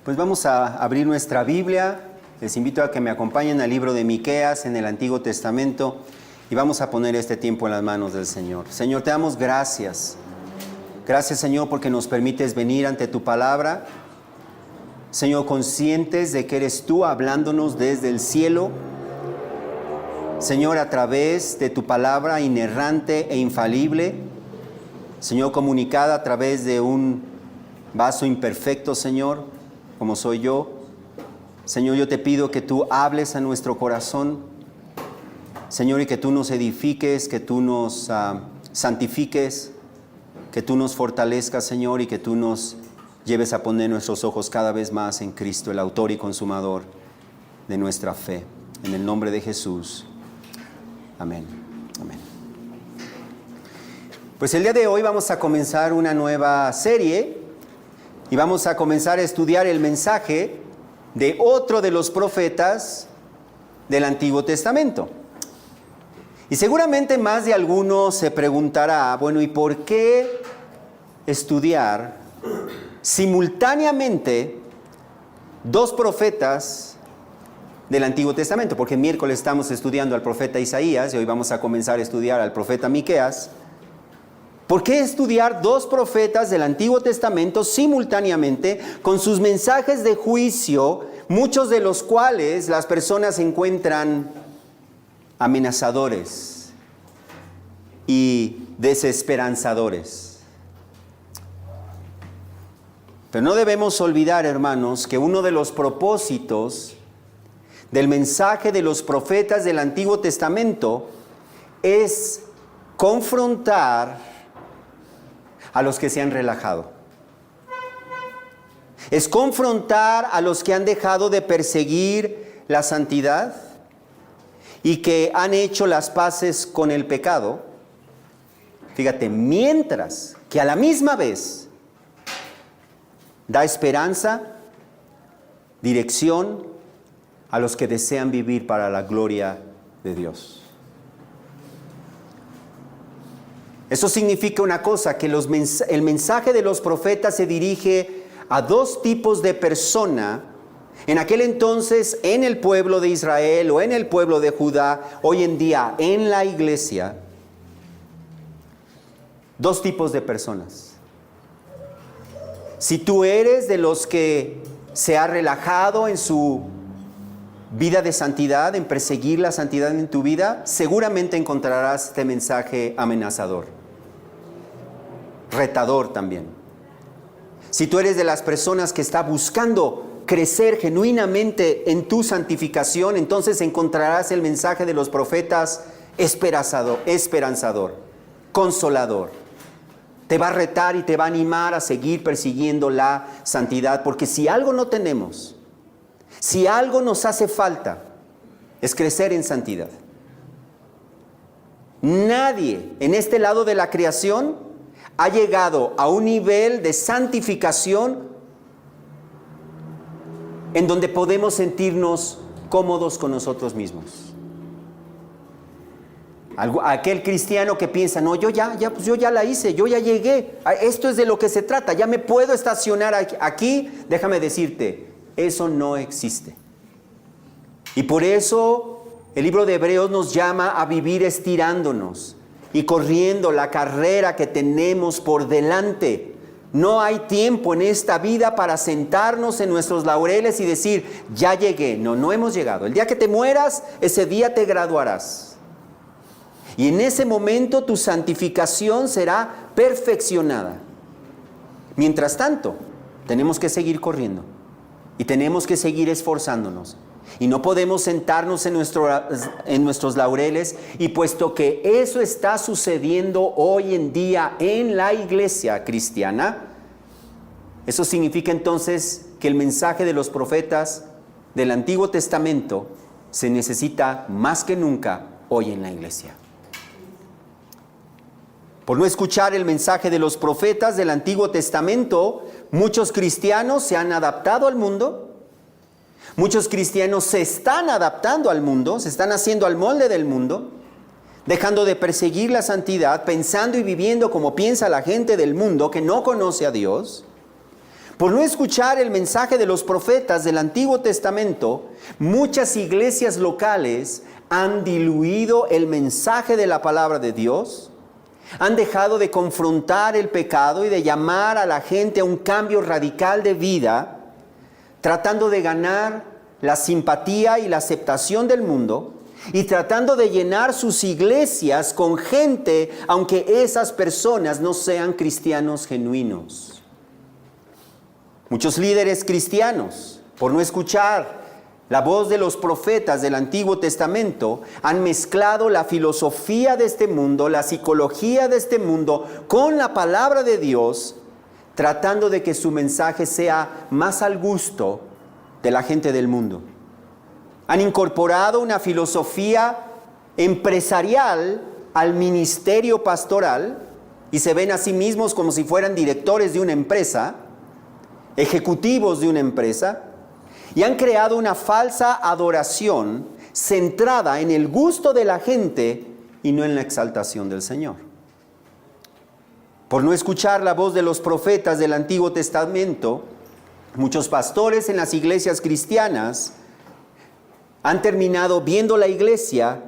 Pues vamos a abrir nuestra Biblia. Les invito a que me acompañen al libro de Miqueas en el Antiguo Testamento y vamos a poner este tiempo en las manos del Señor. Señor, te damos gracias. Gracias, Señor, porque nos permites venir ante tu palabra. Señor, conscientes de que eres tú hablándonos desde el cielo. Señor, a través de tu palabra inerrante e infalible. Señor, comunicada a través de un vaso imperfecto, Señor, como soy yo. Señor, yo te pido que tú hables a nuestro corazón, Señor, y que tú nos edifiques, que tú nos santifiques, que tú nos fortalezcas, Señor, y que tú nos lleves a poner nuestros ojos cada vez más en Cristo, el autor y consumador de nuestra fe. En el nombre de Jesús. Amén. Amén. Pues el día de hoy vamos a comenzar una nueva serie y vamos a comenzar a estudiar el mensaje de otro de los profetas del Antiguo Testamento. Y seguramente más de alguno se preguntará, bueno, ¿y por qué estudiar simultáneamente dos profetas del Antiguo Testamento? Porque miércoles estamos estudiando al profeta Isaías y hoy vamos a comenzar a estudiar al profeta Miqueas. ¿Por qué estudiar dos profetas del Antiguo Testamento simultáneamente con sus mensajes de juicio, muchos de los cuales las personas encuentran amenazadores y desesperanzadores? Pero no debemos olvidar, hermanos, que uno de los propósitos del mensaje de los profetas del Antiguo Testamento es confrontar a los que se han relajado. Es confrontar a los que han dejado de perseguir la santidad y que han hecho las paces con el pecado. Fíjate, mientras que a la misma vez da esperanza, dirección a los que desean vivir para la gloria de Dios. Eso significa una cosa, que el mensaje de los profetas se dirige a dos tipos de persona. En aquel entonces, en el pueblo de Israel o en el pueblo de Judá, hoy en día en la iglesia, dos tipos de personas. Si tú eres de los que se ha relajado en su vida de santidad, en perseguir la santidad en tu vida, seguramente encontrarás este mensaje amenazador. Retador también. Si tú eres de las personas que está buscando crecer genuinamente en tu santificación, entonces encontrarás el mensaje de los profetas esperanzador, consolador. Te va a retar y te va a animar a seguir persiguiendo la santidad, porque si algo no tenemos, si algo nos hace falta, es crecer en santidad. Nadie en este lado de la creación ha llegado a un nivel de santificación en donde podemos sentirnos cómodos con nosotros mismos. Aquel cristiano que piensa, no, yo ya la hice, yo ya llegué, esto es de lo que se trata, ya me puedo estacionar aquí, déjame decirte, eso no existe. Y por eso el libro de Hebreos nos llama a vivir estirándonos y corriendo la carrera que tenemos por delante. No hay tiempo en esta vida para sentarnos en nuestros laureles y decir, ya llegué. No hemos llegado. El día que te mueras, ese día te graduarás. Y en ese momento tu santificación será perfeccionada. Mientras tanto, tenemos que seguir corriendo y tenemos que seguir esforzándonos. Y no podemos sentarnos en nuestros laureles, y puesto que eso está sucediendo hoy en día en la iglesia cristiana, eso significa entonces que el mensaje de los profetas del Antiguo Testamento se necesita más que nunca hoy en la iglesia. Por no escuchar el mensaje de los profetas del Antiguo Testamento, muchos cristianos se han adaptado al mundo. Muchos cristianos se están adaptando al mundo, se están haciendo al molde del mundo, dejando de perseguir la santidad, pensando y viviendo como piensa la gente del mundo que no conoce a Dios. Por no escuchar el mensaje de los profetas del Antiguo Testamento, muchas iglesias locales han diluido el mensaje de la palabra de Dios, han dejado de confrontar el pecado y de llamar a la gente a un cambio radical de vida, tratando de ganar la simpatía y la aceptación del mundo y tratando de llenar sus iglesias con gente, aunque esas personas no sean cristianos genuinos. Muchos líderes cristianos, por no escuchar la voz de los profetas del Antiguo Testamento, han mezclado la filosofía de este mundo, la psicología de este mundo, con la palabra de Dios, tratando de que su mensaje sea más al gusto de la gente del mundo. Han incorporado una filosofía empresarial al ministerio pastoral y se ven a sí mismos como si fueran directores de una empresa, ejecutivos de una empresa, y han creado una falsa adoración centrada en el gusto de la gente y no en la exaltación del Señor. Por no escuchar la voz de los profetas del Antiguo Testamento, muchos pastores en las iglesias cristianas han terminado viendo la iglesia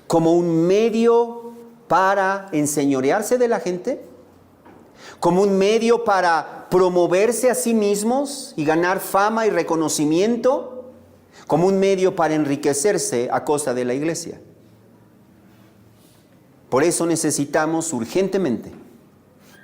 como un medio para enseñorearse de la gente, como un medio para promoverse a sí mismos y ganar fama y reconocimiento, como un medio para enriquecerse a costa de la iglesia. Por eso necesitamos urgentemente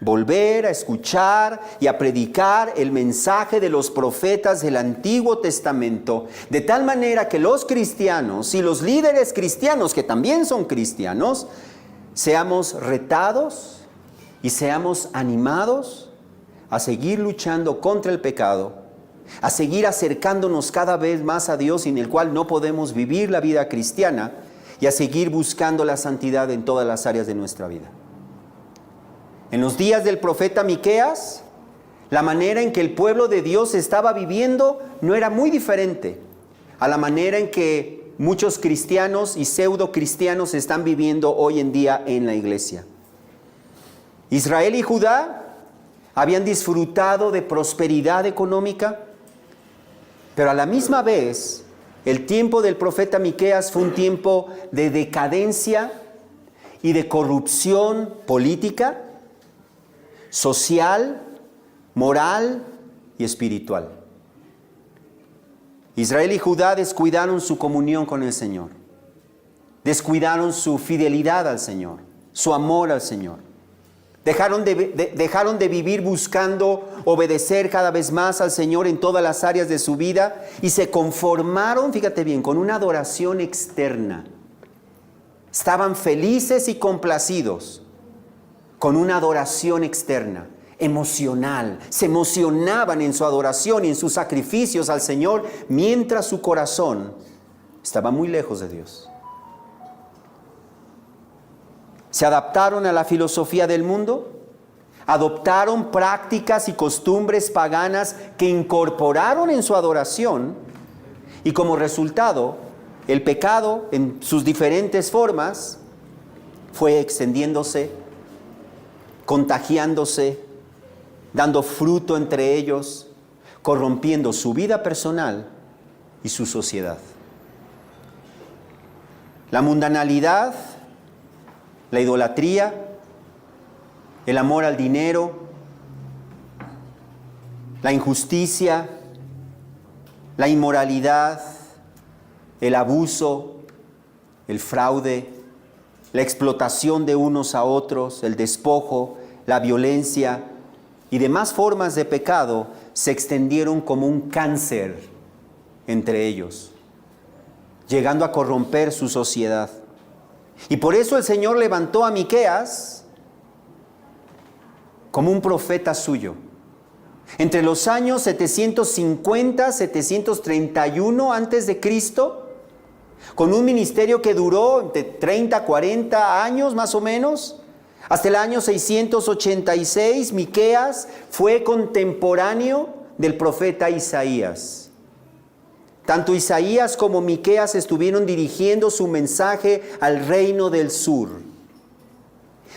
volver a escuchar y a predicar el mensaje de los profetas del Antiguo Testamento, de tal manera que los cristianos y los líderes cristianos, que también son cristianos, seamos retados y seamos animados a seguir luchando contra el pecado, a seguir acercándonos cada vez más a Dios, sin el cual no podemos vivir la vida cristiana, y a seguir buscando la santidad en todas las áreas de nuestra vida. En los días del profeta Miqueas, la manera en que el pueblo de Dios estaba viviendo no era muy diferente a la manera en que muchos cristianos y pseudo cristianos están viviendo hoy en día en la iglesia. Israel y Judá habían disfrutado de prosperidad económica, pero a la misma vez el tiempo del profeta Miqueas fue un tiempo de decadencia y de corrupción política, social, moral y espiritual. Israel y Judá descuidaron su comunión con el Señor, descuidaron su fidelidad al Señor, su amor al Señor. Dejaron de vivir buscando obedecer cada vez más al Señor en todas las áreas de su vida y se conformaron, fíjate bien, con una adoración externa. Estaban felices y complacidos con una adoración externa, emocional. Se emocionaban en su adoración y en sus sacrificios al Señor, mientras su corazón estaba muy lejos de Dios. Se adaptaron a la filosofía del mundo, adoptaron prácticas y costumbres paganas que incorporaron en su adoración, y como resultado, el pecado en sus diferentes formas fue extendiéndose, contagiándose, dando fruto entre ellos, corrompiendo su vida personal y su sociedad. La mundanalidad, la idolatría, el amor al dinero, la injusticia, la inmoralidad, el abuso, el fraude, la explotación de unos a otros, el despojo, la violencia y demás formas de pecado se extendieron como un cáncer entre ellos, llegando a corromper su sociedad. Y por eso el Señor levantó a Miqueas como un profeta suyo. Entre los años 750, 731 antes de Cristo, con un ministerio que duró entre 30, 40 años más o menos, hasta el año 686, Miqueas fue contemporáneo del profeta Isaías. Tanto Isaías como Miqueas estuvieron dirigiendo su mensaje al reino del sur,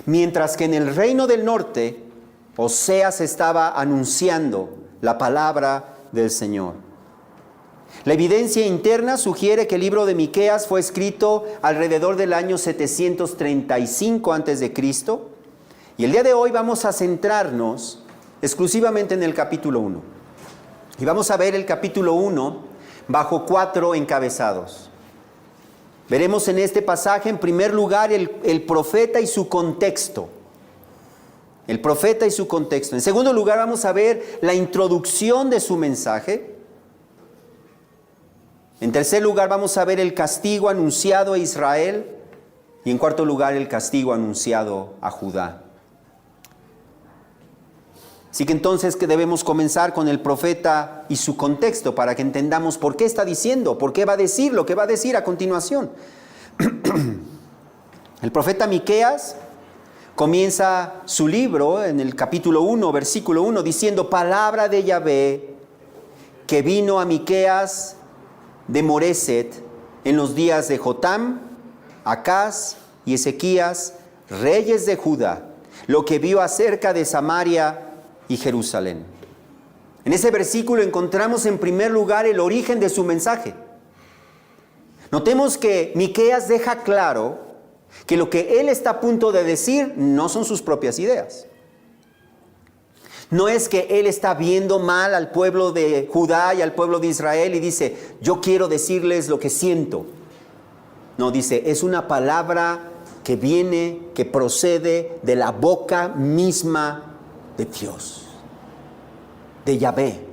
mientras que en el reino del norte, Oseas estaba anunciando la palabra del Señor. La evidencia interna sugiere que el libro de Miqueas fue escrito alrededor del año 735 a.C. Y el día de hoy vamos a centrarnos exclusivamente en el capítulo 1. Y vamos a ver el capítulo 1 bajo 4 encabezados. Veremos en este pasaje, en primer lugar, el profeta y su contexto. El profeta y su contexto. En segundo lugar, vamos a ver la introducción de su mensaje. En tercer lugar, vamos a ver el castigo anunciado a Israel. Y en cuarto lugar, el castigo anunciado a Judá. Así que entonces que debemos comenzar con el profeta y su contexto para que entendamos por qué está diciendo, por qué va a decir lo que va a decir a continuación. El profeta Miqueas comienza su libro en el capítulo 1, versículo 1, diciendo: palabra de Yahvé que vino a Miqueas de Moreset en los días de Jotam, Acaz y Ezequías, reyes de Judá, lo que vio acerca de Samaria y Jerusalén. En ese versículo encontramos en primer lugar el origen de su mensaje. Notemos que Miqueas deja claro que lo que él está a punto de decir no son sus propias ideas. No es que él está viendo mal al pueblo de Judá y al pueblo de Israel y dice: yo quiero decirles lo que siento. No, dice, es una palabra que viene, que procede de la boca misma de Dios, de Yahvé.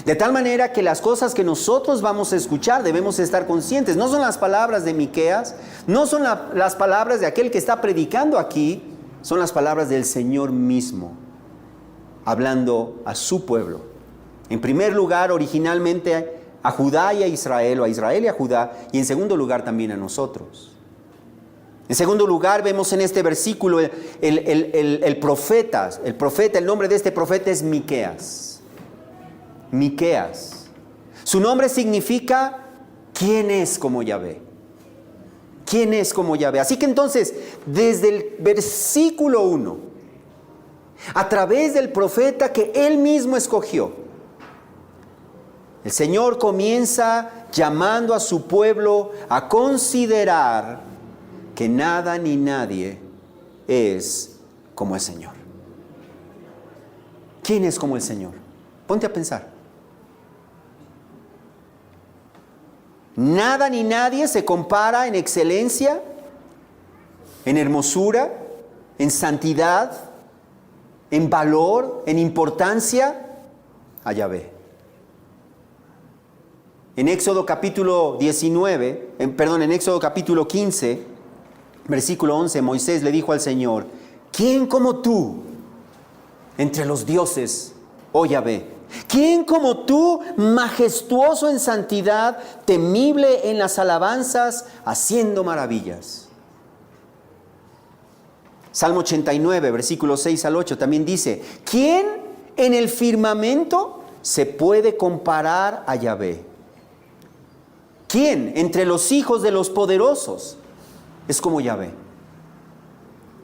De tal manera que las cosas que nosotros vamos a escuchar debemos estar conscientes. No son las palabras de Miqueas, no son las palabras de aquel que está predicando aquí, son las palabras del Señor mismo, hablando a su pueblo. En primer lugar, originalmente a Judá y a Israel, o a Israel y a Judá, y en segundo lugar también a nosotros. En segundo lugar, vemos en este versículo el profeta, el nombre de este profeta es Miqueas. Miqueas. Su nombre significa ¿quién es como Yahvé? ¿Quién es como Yahvé? Así que entonces, desde el versículo 1, a través del profeta que él mismo escogió, el Señor comienza llamando a su pueblo a considerar que nada ni nadie es como el Señor. ¿Quién es como el Señor? Ponte a pensar. Nada ni nadie se compara en excelencia, en hermosura, en santidad, en valor, en importancia a Yahvé. En Éxodo capítulo 15, versículo 11, Moisés le dijo al Señor: ¿quién como tú entre los dioses, oh Yahvé? ¿Quién como tú, majestuoso en santidad, temible en las alabanzas, haciendo maravillas? Salmo 89, versículos 6 al 8 también dice: ¿quién en el firmamento se puede comparar a Yahvé? ¿Quién entre los hijos de los poderosos es como Yahvé?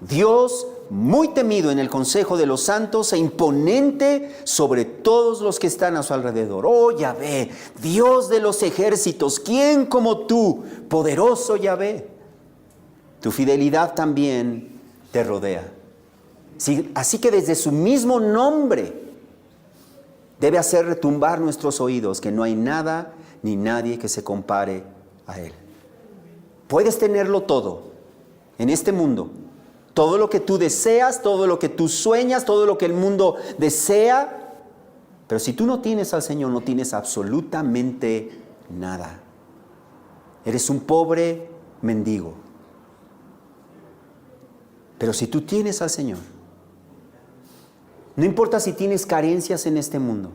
Dios muy temido en el consejo de los santos e imponente sobre todos los que están a su alrededor. Oh Yahvé, Dios de los ejércitos, ¿quién como tú, poderoso Yahvé? Tu fidelidad también te rodea. Así que desde su mismo nombre debe hacer retumbar nuestros oídos que no hay nada ni nadie que se compare a Él. Puedes tenerlo todo en este mundo. Todo lo que tú deseas, todo lo que tú sueñas, todo lo que el mundo desea. Pero si tú no tienes al Señor, no tienes absolutamente nada. Eres un pobre mendigo. Pero si tú tienes al Señor, no importa si tienes carencias en este mundo,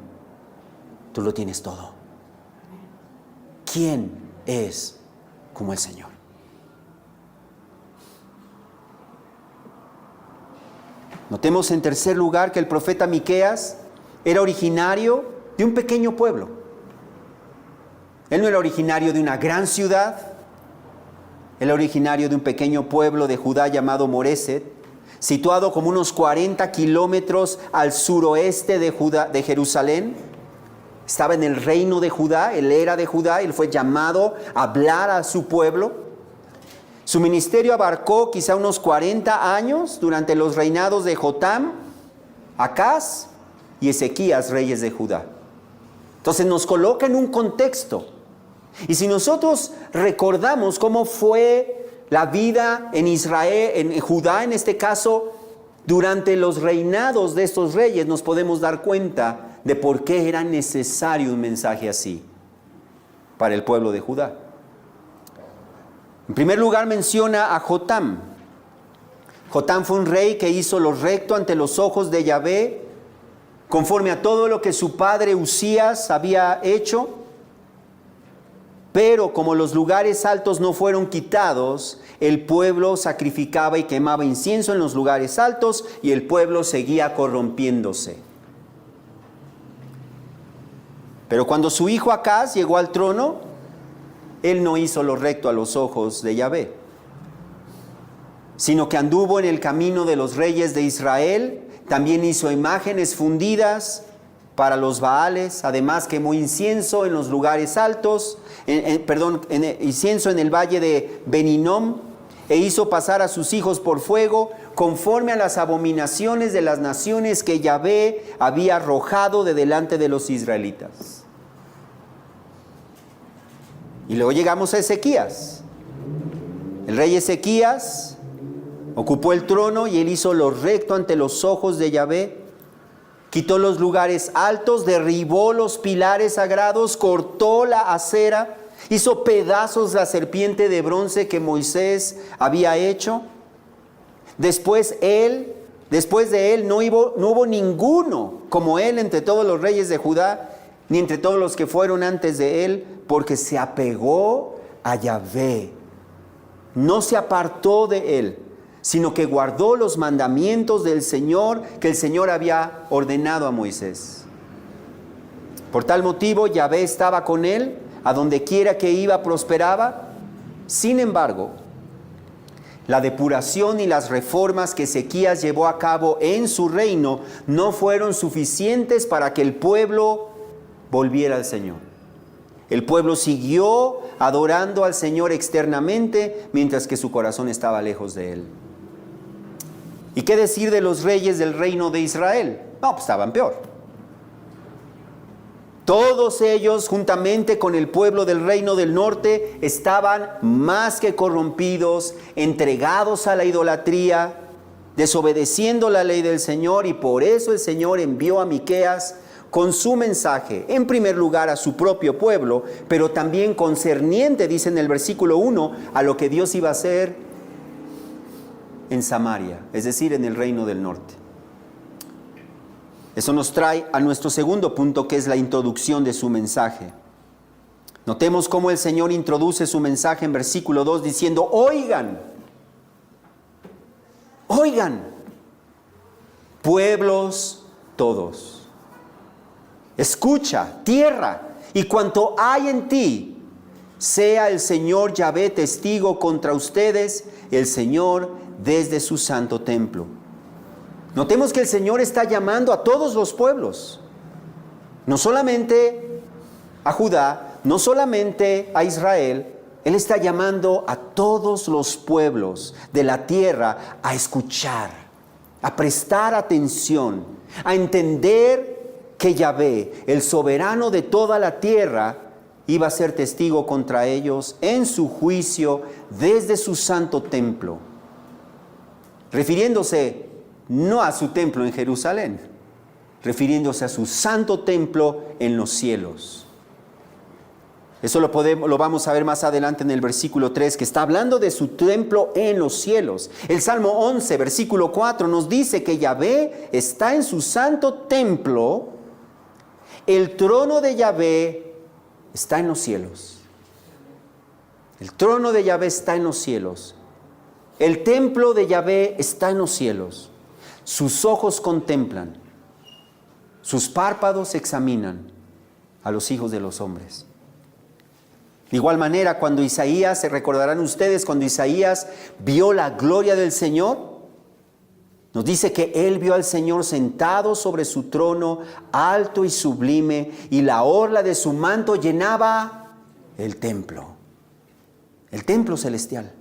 tú lo tienes todo. ¿Quién es como el Señor? Notemos en tercer lugar que el profeta Miqueas era originario de un pequeño pueblo. Él no era originario de una gran ciudad. Él era originario de un pequeño pueblo de Judá llamado Moreset, situado como unos 40 kilómetros al suroeste de Jerusalén. Estaba en el reino de Judá, él era de Judá, él fue llamado a hablar a su pueblo. Su ministerio abarcó quizá unos 40 años durante los reinados de Jotam, Acaz y Ezequías, reyes de Judá. Entonces nos coloca en un contexto. Y si nosotros recordamos cómo fue la vida en Israel, en Judá en este caso, durante los reinados de estos reyes, nos podemos dar cuenta de por qué era necesario un mensaje así para el pueblo de Judá. En primer lugar menciona a Jotam. Jotam fue un rey que hizo lo recto ante los ojos de Yahvé, conforme a todo lo que su padre Usías había hecho. Pero como los lugares altos no fueron quitados, el pueblo sacrificaba y quemaba incienso en los lugares altos y el pueblo seguía corrompiéndose. Pero cuando su hijo Acaz llegó al trono, él no hizo lo recto a los ojos de Yahvé, sino que anduvo en el camino de los reyes de Israel, también hizo imágenes fundidas para los Baales, además quemó incienso en los lugares altos, incienso en el valle de Ben-Hinnom, e hizo pasar a sus hijos por fuego, conforme a las abominaciones de las naciones que Yahvé había arrojado de delante de los israelitas. Y luego llegamos a Ezequías. El rey Ezequías ocupó el trono y él hizo lo recto ante los ojos de Yahvé. Quitó los lugares altos, derribó los pilares sagrados, cortó la acera, hizo pedazos la serpiente de bronce que Moisés había hecho. Después de él no hubo ninguno como él entre todos los reyes de Judá, ni entre todos los que fueron antes de él, porque se apegó a Yahvé. No se apartó de él, sino que guardó los mandamientos del Señor que el Señor había ordenado a Moisés. Por tal motivo, Yahvé estaba con él, a donde quiera que iba prosperaba. Sin embargo, la depuración y las reformas que Ezequías llevó a cabo en su reino no fueron suficientes para que el pueblo volviera al Señor. El pueblo siguió adorando al Señor externamente, mientras que su corazón estaba lejos de él. ¿Y qué decir de los reyes del reino de Israel? No, pues estaban peor. Todos ellos, juntamente con el pueblo del reino del norte, estaban más que corrompidos, entregados a la idolatría, desobedeciendo la ley del Señor, y por eso el Señor envió a Miqueas con su mensaje, en primer lugar a su propio pueblo, pero también concerniente, dice en el versículo 1, a lo que Dios iba a hacer en Samaria, es decir, en el reino del norte. Eso nos trae a nuestro segundo punto, que es la introducción de su mensaje. Notemos cómo el Señor introduce su mensaje en versículo 2 diciendo: oigan, pueblos todos. Escucha, tierra, y cuanto hay en ti, sea el Señor Yahvé testigo contra ustedes, el Señor desde su santo templo. Notemos que el Señor está llamando a todos los pueblos, no solamente a Judá, no solamente a Israel. Él está llamando a todos los pueblos de la tierra a escuchar, a prestar atención, a entender que Yahvé, el soberano de toda la tierra, iba a ser testigo contra ellos en su juicio desde su santo templo, refiriéndose no a su templo en Jerusalén, refiriéndose a su santo templo en los cielos. Eso lo vamos a ver más adelante en el versículo 3, que está hablando de su templo en los cielos. El Salmo 11, versículo 4, nos dice que Yahvé está en su santo templo. El trono de Yahvé está en los cielos. El trono de Yahvé está en los cielos. El templo de Yahvé está en los cielos. Sus ojos contemplan, sus párpados examinan a los hijos de los hombres. De igual manera, cuando Isaías, se recordarán ustedes, cuando Isaías vio la gloria del Señor, Nos dice que él vio al Señor sentado sobre su trono, alto y sublime, y la orla de su manto llenaba el templo celestial.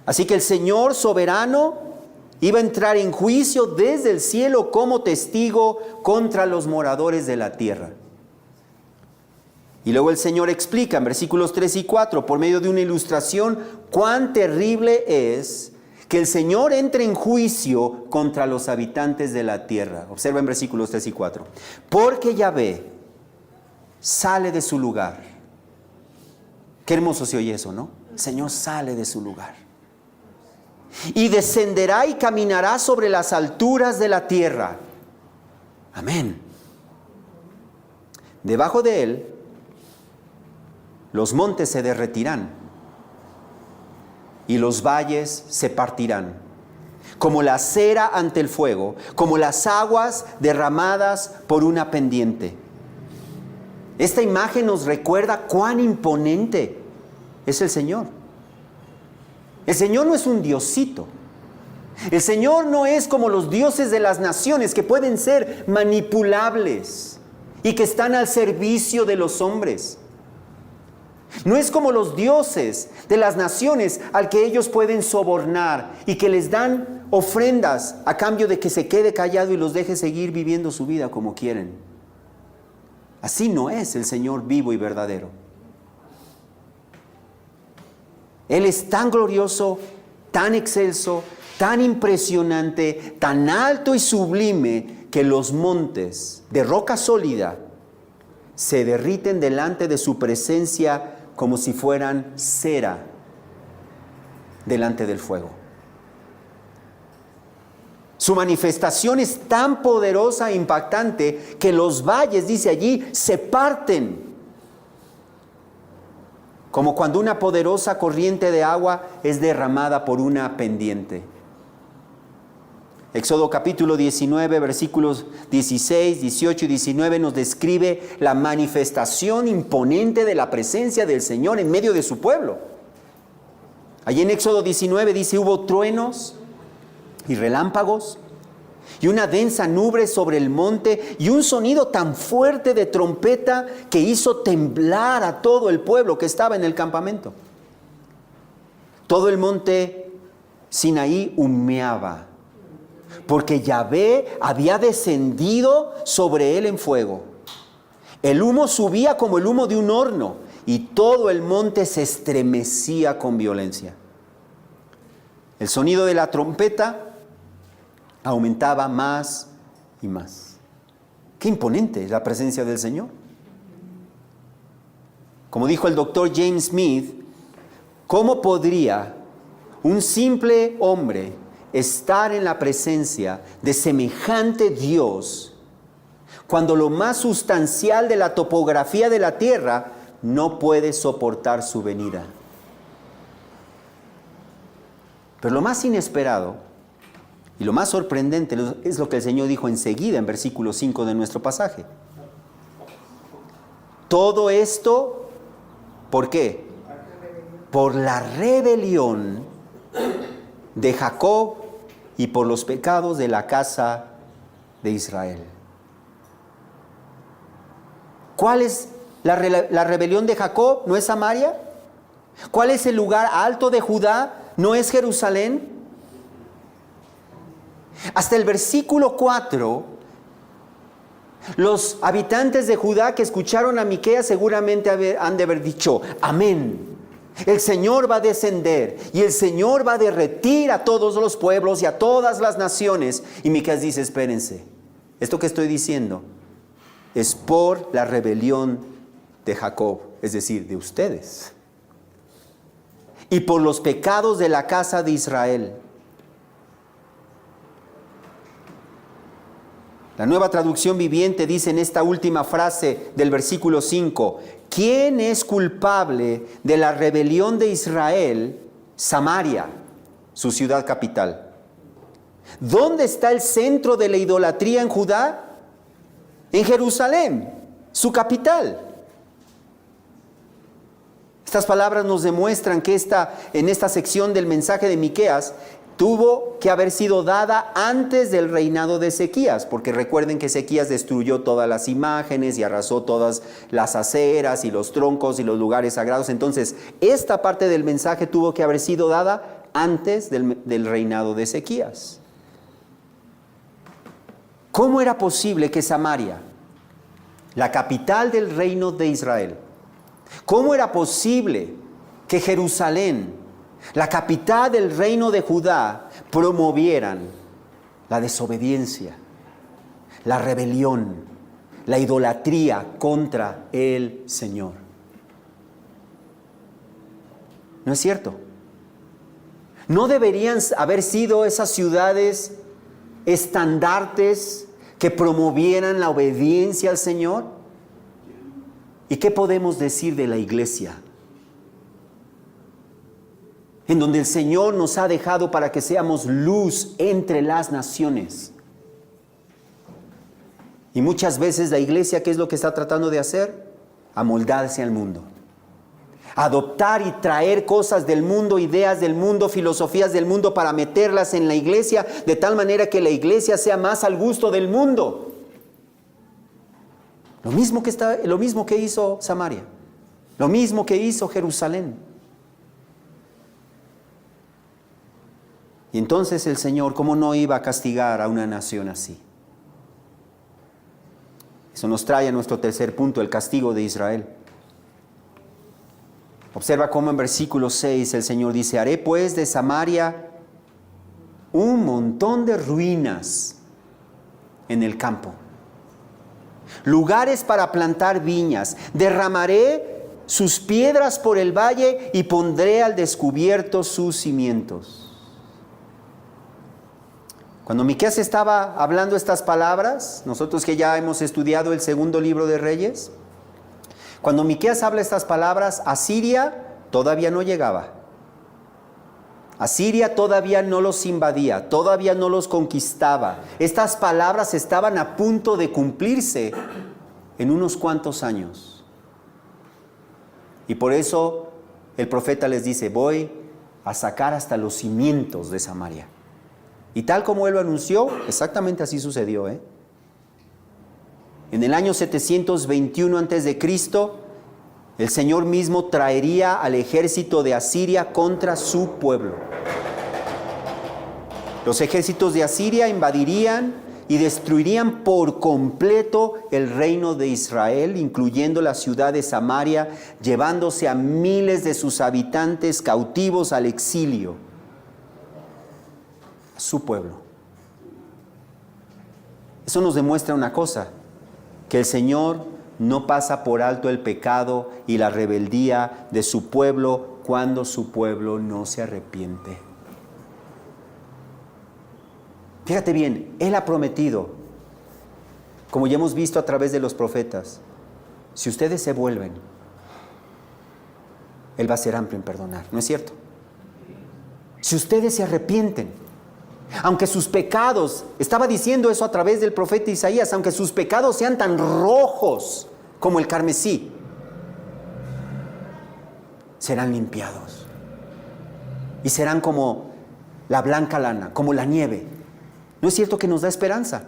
Así que el Señor soberano iba a entrar en juicio desde el cielo como testigo contra los moradores de la tierra. Y luego el Señor explica en versículos 3 y 4, por medio de una ilustración, cuán terrible es que el Señor entre en juicio contra los habitantes de la tierra. Observa en versículos 3 y 4. Porque Yahvé sale de su lugar. Qué hermoso se oye eso, ¿no? El Señor sale de su lugar. Y descenderá y caminará sobre las alturas de la tierra. Amén. Debajo de él, los montes se derretirán y los valles se partirán, como la cera ante el fuego, como las aguas derramadas por una pendiente. Esta imagen nos recuerda cuán imponente es el Señor. El Señor no es un diosito. El Señor no es como los dioses de las naciones que pueden ser manipulables y que están al servicio de los hombres. No es como los dioses de las naciones al que ellos pueden sobornar y que les dan ofrendas a cambio de que se quede callado y los deje seguir viviendo su vida como quieren. Así no es el Señor vivo y verdadero. Él es tan glorioso, tan excelso, tan impresionante, tan alto y sublime que los montes de roca sólida se derriten delante de su presencia como si fueran cera delante del fuego. Su manifestación es tan poderosa e impactante que los valles, dice allí, se parten. Como cuando una poderosa corriente de agua es derramada por una pendiente. Éxodo capítulo 19, versículos 16, 18 y 19 nos describe la manifestación imponente de la presencia del Señor en medio de su pueblo. Allí en Éxodo 19 dice, hubo truenos y relámpagos y una densa nube sobre el monte y un sonido tan fuerte de trompeta que hizo temblar a todo el pueblo que estaba en el campamento. Todo el monte Sinaí humeaba, porque Yahvé había descendido sobre él en fuego. El humo subía como el humo de un horno y todo el monte se estremecía con violencia. El sonido de la trompeta aumentaba más y más. Qué imponente es la presencia del Señor. Como dijo el doctor James Smith, ¿cómo podría un simple hombre estar en la presencia de semejante Dios cuando lo más sustancial de la topografía de la tierra no puede soportar su venida? Pero lo más inesperado y lo más sorprendente es lo que el Señor dijo enseguida en versículo 5 de nuestro pasaje. Todo esto, ¿por qué? Por la rebelión de Jacob y por los pecados de la casa de Israel. ¿Cuál es la rebelión de Jacob? ¿No es Samaria? ¿Cuál es el lugar alto de Judá? ¿No es Jerusalén? Hasta el versículo 4, los habitantes de Judá que escucharon a Miqueas seguramente han de haber dicho, amén. El Señor va a descender y el Señor va a derretir a todos los pueblos y a todas las naciones. Y Miqueas dice, espérense, esto que estoy diciendo es por la rebelión de Jacob, es decir, de ustedes, y por los pecados de la casa de Israel. La Nueva Traducción Viviente dice en esta última frase del versículo 5, ¿quién es culpable de la rebelión de Israel? Samaria, su ciudad capital. ¿Dónde está el centro de la idolatría en Judá? En Jerusalén, su capital. Estas palabras nos demuestran que en esta sección del mensaje de Miqueas, tuvo que haber sido dada antes del reinado de Ezequías, porque recuerden que Ezequías destruyó todas las imágenes y arrasó todas las aceras y los troncos y los lugares sagrados. Entonces, esta parte del mensaje tuvo que haber sido dada antes del reinado de Ezequías. ¿Cómo era posible que Samaria, la capital del reino de Israel, cómo era posible que Jerusalén, la capital del reino de Judá, promovieran la desobediencia, la rebelión, la idolatría contra el Señor? ¿No es cierto? ¿No deberían haber sido esas ciudades estandartes que promovieran la obediencia al Señor? ¿Y qué podemos decir de la iglesia? En donde el Señor nos ha dejado para que seamos luz entre las naciones. Y muchas veces la iglesia, ¿qué es lo que está tratando de hacer? Amoldarse al mundo. Adoptar y traer cosas del mundo, ideas del mundo, filosofías del mundo para meterlas en la iglesia, de tal manera que la iglesia sea más al gusto del mundo. Lo mismo que hizo Samaria, lo mismo que hizo Jerusalén. Y entonces el Señor, ¿cómo no iba a castigar a una nación así? Eso nos trae a nuestro tercer punto, el castigo de Israel. Observa cómo en versículo 6 el Señor dice: haré pues de Samaria un montón de ruinas en el campo, lugares para plantar viñas, derramaré sus piedras por el valle y pondré al descubierto sus cimientos. Cuando Miqueas estaba hablando estas palabras, nosotros que ya hemos estudiado el segundo libro de Reyes, cuando Miqueas habla estas palabras, Asiria todavía no llegaba. Asiria todavía no los invadía, todavía no los conquistaba. Estas palabras estaban a punto de cumplirse en unos cuantos años. Y por eso el profeta les dice: voy a sacar hasta los cimientos de Samaria. Y tal como él lo anunció, exactamente así sucedió. En el año 721 a.C., el Señor mismo traería al ejército de Asiria contra su pueblo. Los ejércitos de Asiria invadirían y destruirían por completo el reino de Israel, incluyendo la ciudad de Samaria, llevándose a miles de sus habitantes cautivos al exilio. A su pueblo. Eso nos demuestra una cosa: que el Señor no pasa por alto el pecado y la rebeldía de su pueblo cuando su pueblo no se arrepiente. Fíjate bien, Él ha prometido, como ya hemos visto a través de los profetas, si ustedes se vuelven, Él va a ser amplio en perdonar, ¿no es cierto? Si ustedes se arrepienten, aunque sus pecados, estaba diciendo eso a través del profeta Isaías, aunque sus pecados sean tan rojos como el carmesí, serán limpiados y serán como la blanca lana, como la nieve. ¿No es cierto que nos da esperanza?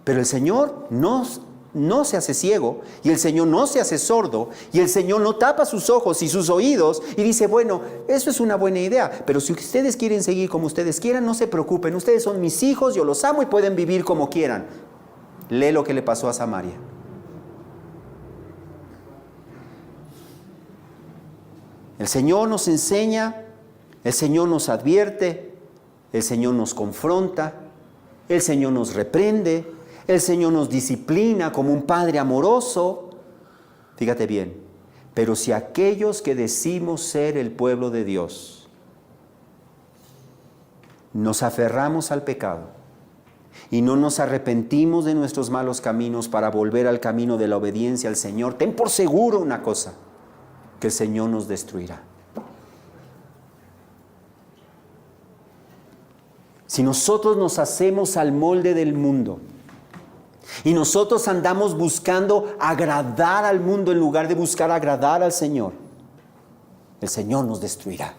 Pero el Señor no se hace ciego, y el Señor no se hace sordo, y el Señor no tapa sus ojos y sus oídos y dice: bueno, eso es una buena idea, pero si ustedes quieren seguir como ustedes quieran, no se preocupen, ustedes son mis hijos, yo los amo y pueden vivir como quieran. Lee lo que le pasó a Samaria. El Señor nos enseña, el Señor nos advierte, el Señor nos confronta, el Señor nos reprende, el Señor nos disciplina como un padre amoroso. Fíjate bien, pero si aquellos que decimos ser el pueblo de Dios nos aferramos al pecado y no nos arrepentimos de nuestros malos caminos para volver al camino de la obediencia al Señor, ten por seguro una cosa: que el Señor nos destruirá. Si nosotros nos hacemos al molde del mundo y nosotros andamos buscando agradar al mundo en lugar de buscar agradar al Señor, el Señor nos destruirá.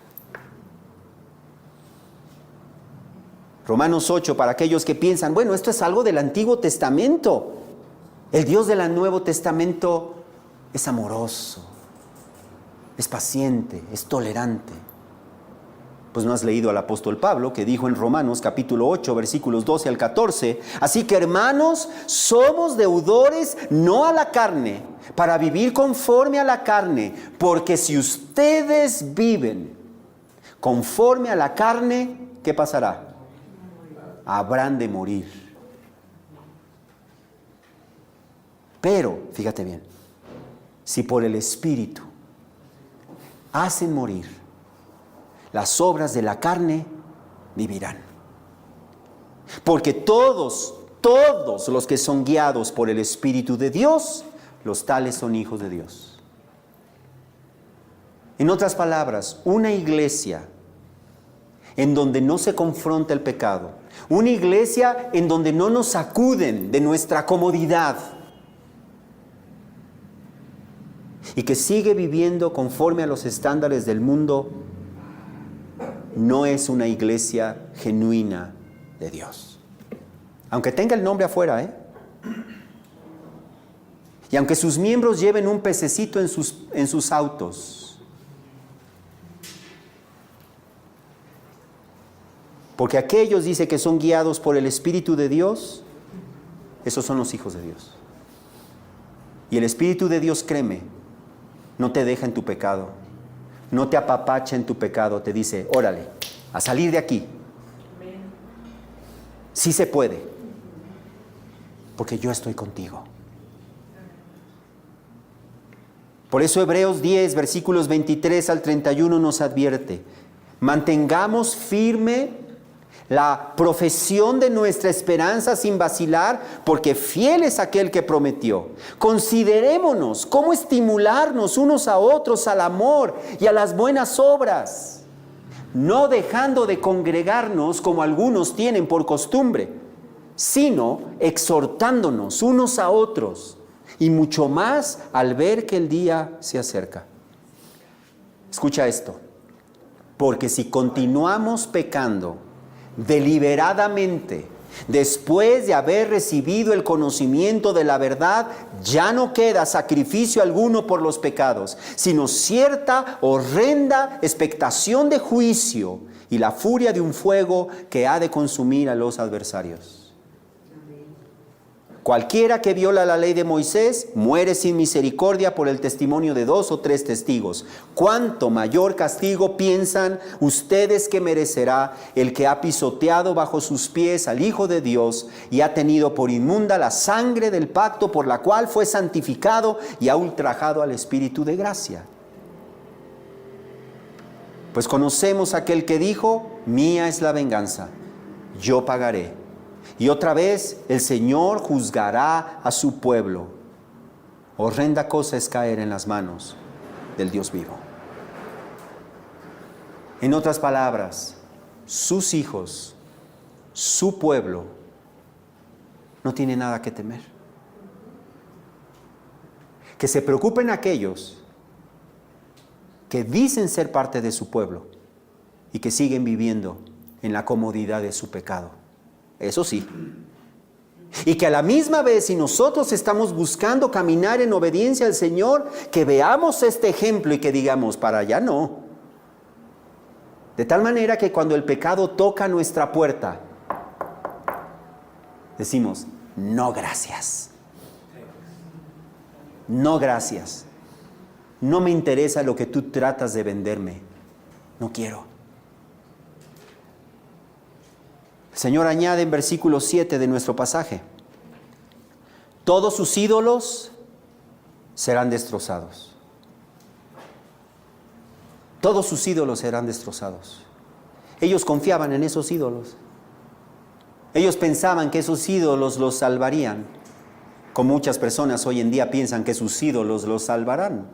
Romanos 8, para aquellos que piensan, bueno, esto es algo del Antiguo Testamento. El Dios del Nuevo Testamento es amoroso, es paciente, es tolerante. Pues no has leído al apóstol Pablo, que dijo en Romanos capítulo 8, versículos 12 al 14, así que hermanos, somos deudores no a la carne, para vivir conforme a la carne, porque si ustedes viven conforme a la carne, ¿qué pasará? Habrán de morir. Pero, fíjate bien, si por el Espíritu hacen morir las obras de la carne, vivirán. Porque todos los que son guiados por el Espíritu de Dios, los tales son hijos de Dios. En otras palabras, una iglesia en donde no se confronta el pecado, una iglesia en donde no nos sacuden de nuestra comodidad y que sigue viviendo conforme a los estándares del mundo, no es una iglesia genuina de Dios. Aunque tenga el nombre afuera, y aunque sus miembros lleven un pececito en sus autos, porque aquellos, dice, que son guiados por el Espíritu de Dios, esos son los hijos de Dios. Y el Espíritu de Dios, créeme, no te deja en tu pecado, no te apapacha en tu pecado, te dice, órale, a salir de aquí. Sí se puede, porque yo estoy contigo. Por eso Hebreos 10, versículos 23 al 31 nos advierte, mantengamos firme la profesión de nuestra esperanza sin vacilar, porque fiel es aquel que prometió. Considerémonos cómo estimularnos unos a otros al amor y a las buenas obras, no dejando de congregarnos como algunos tienen por costumbre, sino exhortándonos unos a otros, y mucho más al ver que el día se acerca. Escucha esto, porque si continuamos pecando deliberadamente, después de haber recibido el conocimiento de la verdad, ya no queda sacrificio alguno por los pecados, sino cierta horrenda expectación de juicio y la furia de un fuego que ha de consumir a los adversarios. Cualquiera que viola la ley de Moisés muere sin misericordia por el testimonio de 2 o 3 testigos. ¿Cuánto mayor castigo piensan ustedes que merecerá el que ha pisoteado bajo sus pies al Hijo de Dios y ha tenido por inmunda la sangre del pacto por la cual fue santificado y ha ultrajado al Espíritu de gracia? Pues conocemos a aquel que dijo, mía es la venganza, yo pagaré. Y otra vez el Señor juzgará a su pueblo. Horrenda cosa es caer en las manos del Dios vivo. En otras palabras, sus hijos, su pueblo, no tiene nada que temer. Que se preocupen aquellos que dicen ser parte de su pueblo y que siguen viviendo en la comodidad de su pecado. Eso sí. Y que a la misma vez, si nosotros estamos buscando caminar en obediencia al Señor, que veamos este ejemplo y que digamos, para allá no. De tal manera que cuando el pecado toca nuestra puerta, decimos, no gracias. No gracias. No me interesa lo que tú tratas de venderme. No quiero. El Señor añade en versículo 7 de nuestro pasaje, todos sus ídolos serán destrozados. Todos sus ídolos serán destrozados. Ellos confiaban en esos ídolos. Ellos pensaban que esos ídolos los salvarían, como muchas personas hoy en día piensan que sus ídolos los salvarán.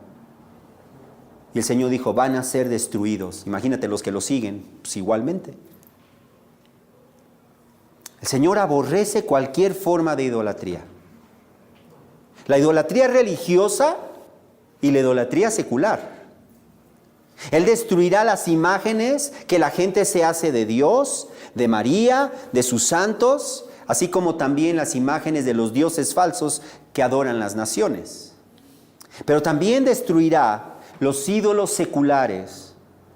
Y el Señor dijo, van a ser destruidos. Imagínate los que lo siguen, pues igualmente. El Señor aborrece cualquier forma de idolatría. La idolatría religiosa y la idolatría secular. Él destruirá las imágenes que la gente se hace de Dios, de María, de sus santos, así como también las imágenes de los dioses falsos que adoran las naciones. Pero también destruirá los ídolos seculares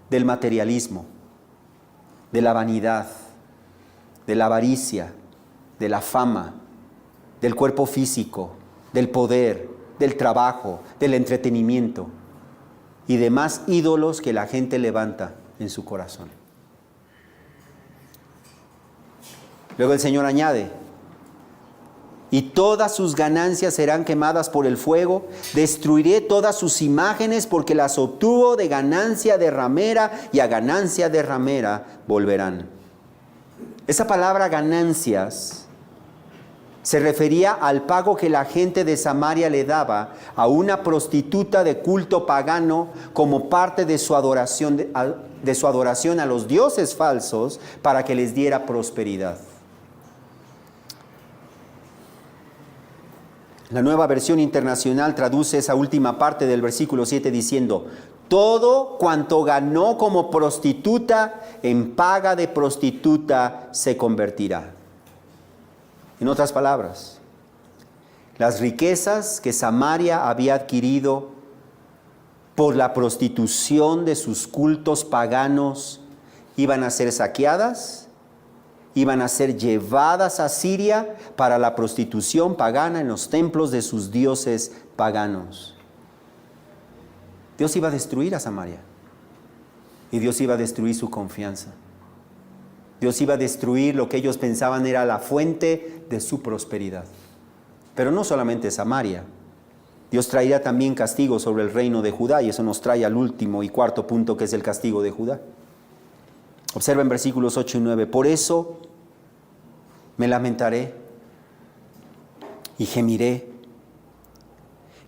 del materialismo, de la vanidad, de la avaricia, de la fama, del cuerpo físico, del poder, del trabajo, del entretenimiento y demás ídolos que la gente levanta en su corazón. Luego el Señor añade: y todas sus ganancias serán quemadas por el fuego, destruiré todas sus imágenes porque las obtuvo de ganancia de ramera y a ganancia de ramera volverán. Esa palabra ganancias se refería al pago que la gente de Samaria le daba a una prostituta de culto pagano como parte de su adoración a los dioses falsos para que les diera prosperidad. La Nueva Versión Internacional traduce esa última parte del versículo 7 diciendo: todo cuanto ganó como prostituta, en paga de prostituta se convertirá. En otras palabras, las riquezas que Samaria había adquirido por la prostitución de sus cultos paganos iban a ser saqueadas, iban a ser llevadas a Siria para la prostitución pagana en los templos de sus dioses paganos. Dios iba a destruir a Samaria y Dios iba a destruir su confianza. Dios iba a destruir lo que ellos pensaban era la fuente de su prosperidad. Pero no solamente Samaria. Dios traerá también castigo sobre el reino de Judá, y eso nos trae al último y cuarto punto, que es el castigo de Judá. Observa en versículos 8 y 9. Por eso me lamentaré y gemiré.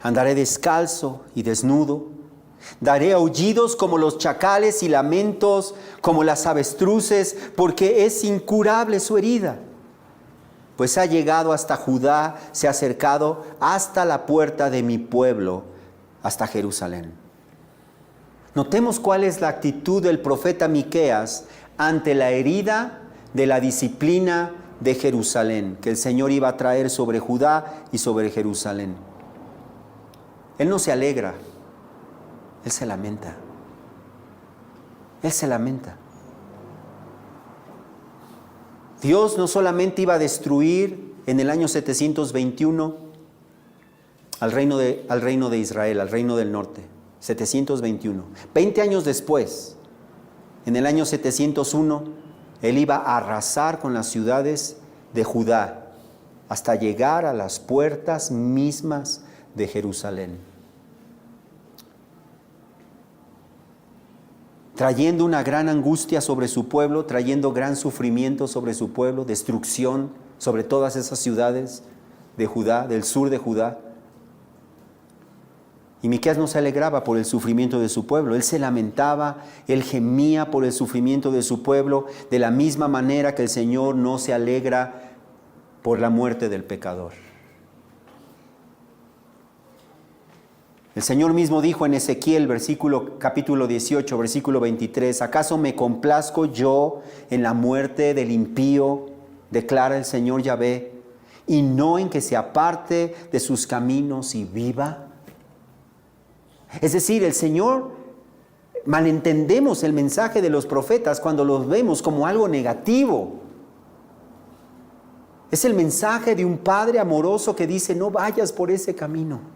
Andaré descalzo y desnudo. Daré aullidos como los chacales y lamentos como las avestruces, porque es incurable su herida. Pues ha llegado hasta Judá, se ha acercado hasta la puerta de mi pueblo, hasta Jerusalén. Notemos cuál es la actitud del profeta Miqueas ante la herida de la disciplina de Jerusalén, que el Señor iba a traer sobre Judá y sobre Jerusalén. Él no se alegra, él se lamenta. Él se lamenta. Dios no solamente iba a destruir en el año 721 al reino de Israel, al reino del norte, 721. 20 años después, en el año 701, Él iba a arrasar con las ciudades de Judá hasta llegar a las puertas mismas de Jerusalén, trayendo una gran angustia sobre su pueblo, trayendo gran sufrimiento sobre su pueblo, destrucción sobre todas esas ciudades de Judá, del sur de Judá. Y Miqueas no se alegraba por el sufrimiento de su pueblo, él se lamentaba, él gemía por el sufrimiento de su pueblo, de la misma manera que el Señor no se alegra por la muerte del pecador. El Señor mismo dijo en Ezequiel, capítulo 18, versículo 23, ¿acaso me complazco yo en la muerte del impío, declara el Señor Yahvé, y no en que se aparte de sus caminos y viva? Es decir, el Señor, malentendemos el mensaje de los profetas cuando los vemos como algo negativo. Es el mensaje de un padre amoroso que dice, no vayas por ese camino,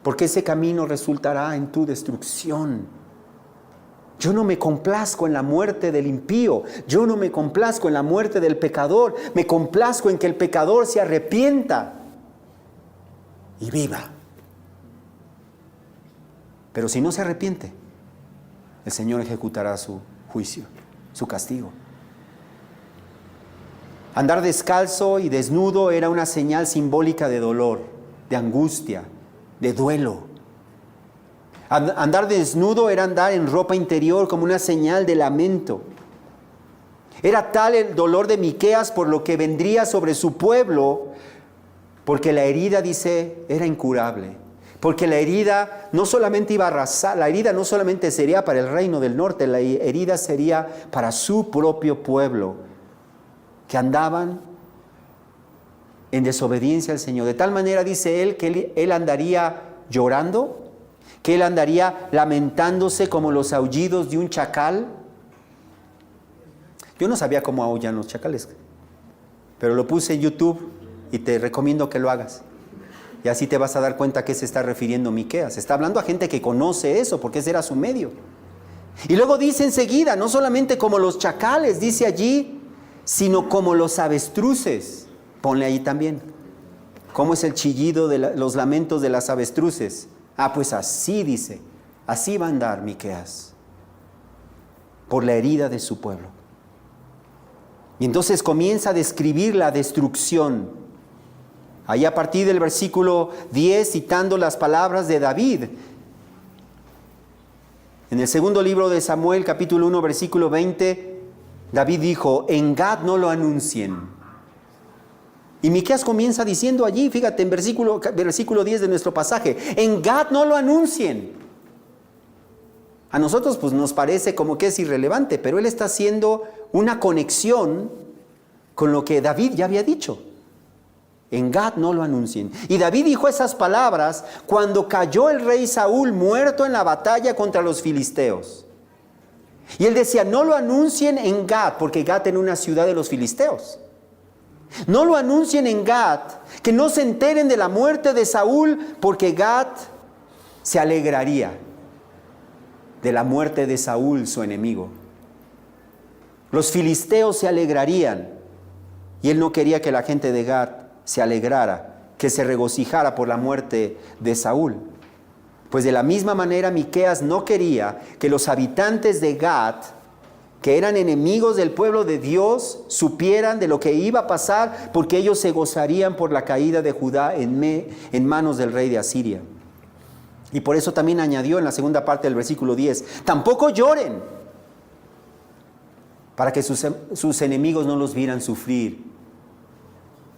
porque ese camino resultará en tu destrucción. Yo no me complazco en la muerte del impío, yo no me complazco en la muerte del pecador, me complazco en que el pecador se arrepienta y viva. Pero si no se arrepiente, el Señor ejecutará su juicio, su castigo. Andar descalzo y desnudo era una señal simbólica de dolor, de angustia, de duelo. Andar desnudo era andar en ropa interior como una señal de lamento. Era tal el dolor de Miqueas por lo que vendría sobre su pueblo, porque la herida, dice, era incurable. Porque la herida no solamente iba a arrasar, la herida no solamente sería para el reino del norte, la herida sería para su propio pueblo, que andaban en desobediencia al Señor. De tal manera, dice él, que él andaría llorando, que él andaría lamentándose como los aullidos de un chacal. Yo no sabía cómo aullan los chacales, pero lo puse en YouTube y te recomiendo que lo hagas. Y así te vas a dar cuenta a qué se está refiriendo Miqueas. Está hablando a gente que conoce eso, porque ese era su medio. Y luego dice enseguida, no solamente como los chacales, dice allí, sino como los avestruces. Ponle ahí también. ¿Cómo es el chillido de los lamentos de las avestruces? Ah, pues así dice, así va a andar Miqueas, por la herida de su pueblo. Y entonces comienza a describir la destrucción. Ahí a partir del versículo 10, citando las palabras de David. En el segundo libro de Samuel, capítulo 1, versículo 20, David dijo, en Gad no lo anuncien. Y Miqueas comienza diciendo allí, fíjate, en versículo 10 de nuestro pasaje, en Gad no lo anuncien. A nosotros pues nos parece como que es irrelevante, pero él está haciendo una conexión con lo que David ya había dicho. En Gad no lo anuncien. Y David dijo esas palabras cuando cayó el rey Saúl muerto en la batalla contra los filisteos. Y él decía, no lo anuncien en Gad, porque Gad era una ciudad de los filisteos. No lo anuncien en Gad, que no se enteren de la muerte de Saúl, porque Gad se alegraría de la muerte de Saúl, su enemigo. Los filisteos se alegrarían, y él no quería que la gente de Gad se alegrara, que se regocijara por la muerte de Saúl. Pues de la misma manera Miqueas no quería que los habitantes de Gad, que eran enemigos del pueblo de Dios, supieran de lo que iba a pasar, porque ellos se gozarían por la caída de Judá en manos del rey de Asiria. Y por eso también añadió en la segunda parte del versículo 10, tampoco lloren, para que sus enemigos no los vieran sufrir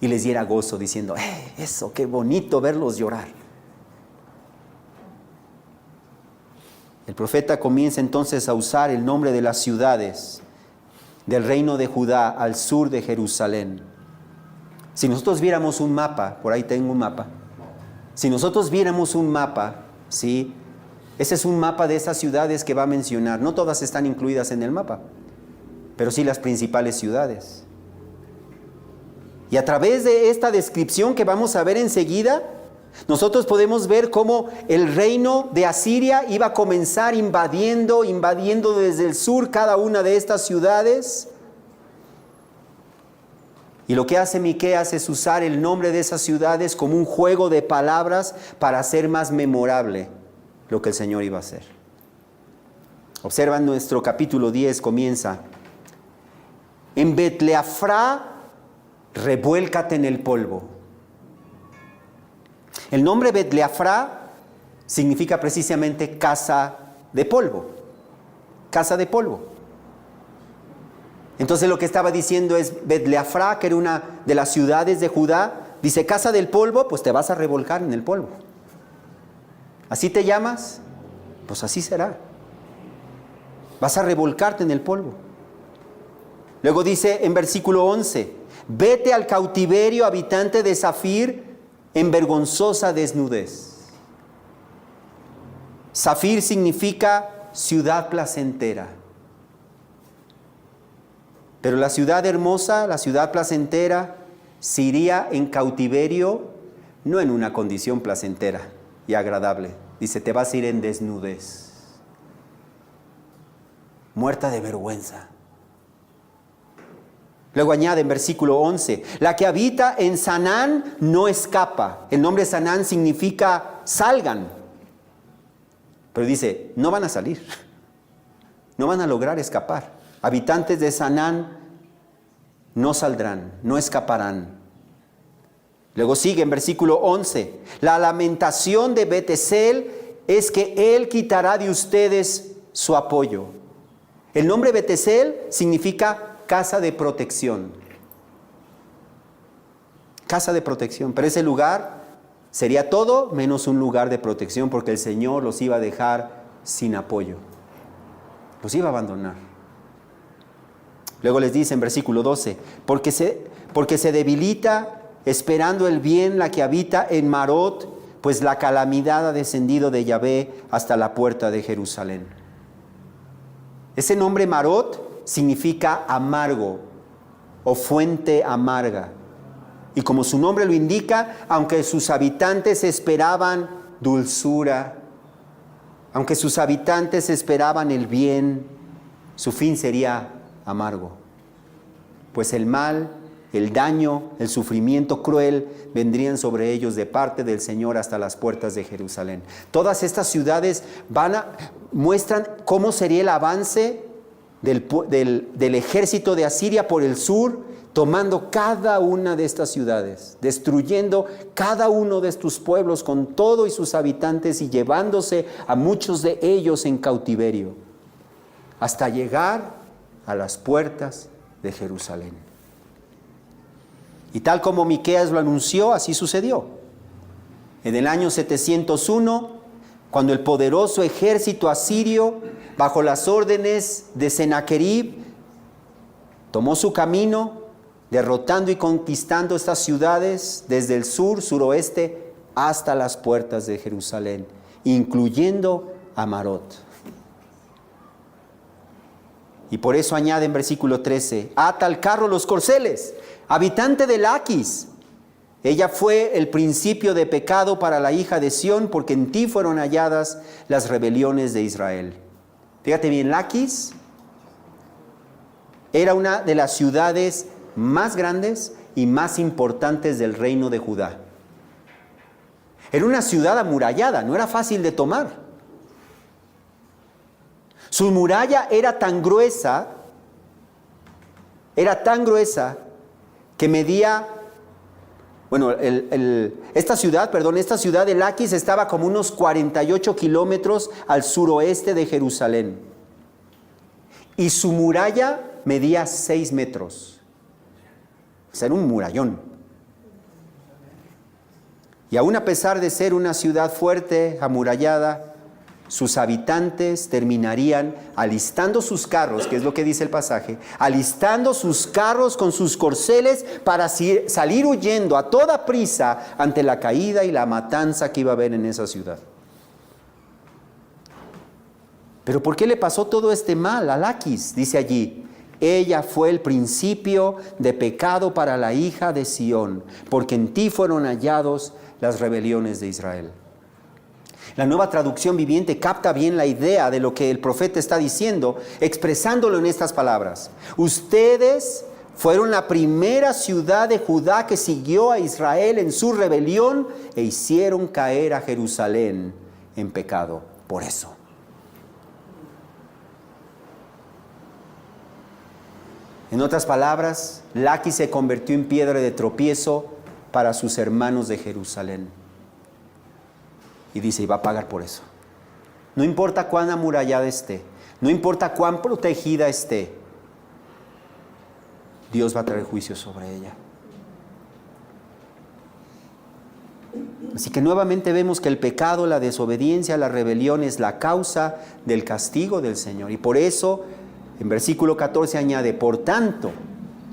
y les diera gozo, diciendo, eso, qué bonito verlos llorar. El profeta comienza entonces a usar el nombre de las ciudades del reino de Judá al sur de Jerusalén. Si nosotros viéramos un mapa, por ahí tengo un mapa, si nosotros viéramos un mapa, ¿sí? Ese es un mapa de esas ciudades que va a mencionar. No todas están incluidas en el mapa, pero sí las principales ciudades. Y a través de esta descripción que vamos a ver enseguida, nosotros podemos ver cómo el reino de Asiria iba a comenzar invadiendo desde el sur cada una de estas ciudades. Y lo que hace Miqueas es usar el nombre de esas ciudades como un juego de palabras para hacer más memorable lo que el Señor iba a hacer. Observa en nuestro capítulo 10, comienza, en Betleafra, revuélcate en el polvo. El nombre Betleafra significa precisamente casa de polvo. Casa de polvo. Entonces lo que estaba diciendo es Betleafra, que era una de las ciudades de Judá, dice casa del polvo, pues te vas a revolcar en el polvo. ¿Así te llamas? Pues así será. Vas a revolcarte en el polvo. Luego dice en versículo 11, vete al cautiverio, habitante de Zafir, en vergonzosa desnudez. Zafir significa ciudad placentera. Pero la ciudad hermosa, la ciudad placentera, se iría en cautiverio, no en una condición placentera y agradable. Dice, te vas a ir en desnudez. Muerta de vergüenza. Luego añade en versículo 11, la que habita en Sanán no escapa. El nombre Sanán significa salgan. Pero dice, no van a salir. No van a lograr escapar. Habitantes de Sanán no saldrán, no escaparán. Luego sigue en versículo 11, la lamentación de Betesel es que él quitará de ustedes su apoyo. El nombre Betesel significa casa de protección. Casa de protección. Pero ese lugar Sería todo menos un lugar de protección, porque el Señor los iba a dejar sin apoyo. Los iba a abandonar. Luego les dice en versículo 12, porque se debilita esperando el bien la que habita en Marot, pues la calamidad ha descendido de Yahvé hasta la puerta de Jerusalén. Ese nombre Marot significa amargo o fuente amarga. Y como su nombre lo indica, aunque sus habitantes esperaban dulzura, aunque sus habitantes esperaban el bien, su fin sería amargo. Pues el mal, el daño, el sufrimiento cruel vendrían sobre ellos de parte del Señor hasta las puertas de Jerusalén. Todas estas ciudades muestran cómo sería el avance del ejército de Asiria por el sur, tomando cada una de estas ciudades, destruyendo cada uno de estos pueblos con todo y sus habitantes y llevándose a muchos de ellos en cautiverio, hasta llegar a las puertas de Jerusalén. Y tal como Miqueas lo anunció, así sucedió. En el año 701, cuando el poderoso ejército asirio, bajo las órdenes de Sennacherib, tomó su camino, derrotando y conquistando estas ciudades desde el sur, suroeste, hasta las puertas de Jerusalén, incluyendo a Marot. Y por eso añade en versículo 13, ata al carro los corceles, habitante de Laquis. Ella fue el principio de pecado para la hija de Sión, porque en ti fueron halladas las rebeliones de Israel. Fíjate bien, Laquis era una de las ciudades más grandes y más importantes del reino de Judá. Era una ciudad amurallada, no era fácil de tomar. Su muralla era tan gruesa que medía, esta ciudad de Laquis estaba como unos 48 kilómetros al suroeste de Jerusalén. Y su muralla medía 6 metros. O sea, era un murallón. Y aún a pesar de ser una ciudad fuerte, amurallada, sus habitantes terminarían alistando sus carros, que es lo que dice el pasaje, alistando sus carros con sus corceles para salir huyendo a toda prisa ante la caída y la matanza que iba a haber en esa ciudad. Pero ¿por qué le pasó todo este mal a Laquis? Dice allí, ella fue el principio de pecado para la hija de Sión, porque en ti fueron hallados las rebeliones de Israel. La Nueva Traducción Viviente capta bien la idea de lo que el profeta está diciendo, expresándolo en estas palabras. Ustedes fueron la primera ciudad de Judá que siguió a Israel en su rebelión e hicieron caer a Jerusalén en pecado. Por eso. En otras palabras, Laquis se convirtió en piedra de tropiezo para sus hermanos de Jerusalén. Y dice, y va a pagar por eso. No importa cuán amurallada esté, no importa cuán protegida esté, Dios va a traer juicio sobre ella. Así que nuevamente vemos que el pecado, la desobediencia, la rebelión es la causa del castigo del Señor. Y por eso, en versículo 14 añade, por tanto,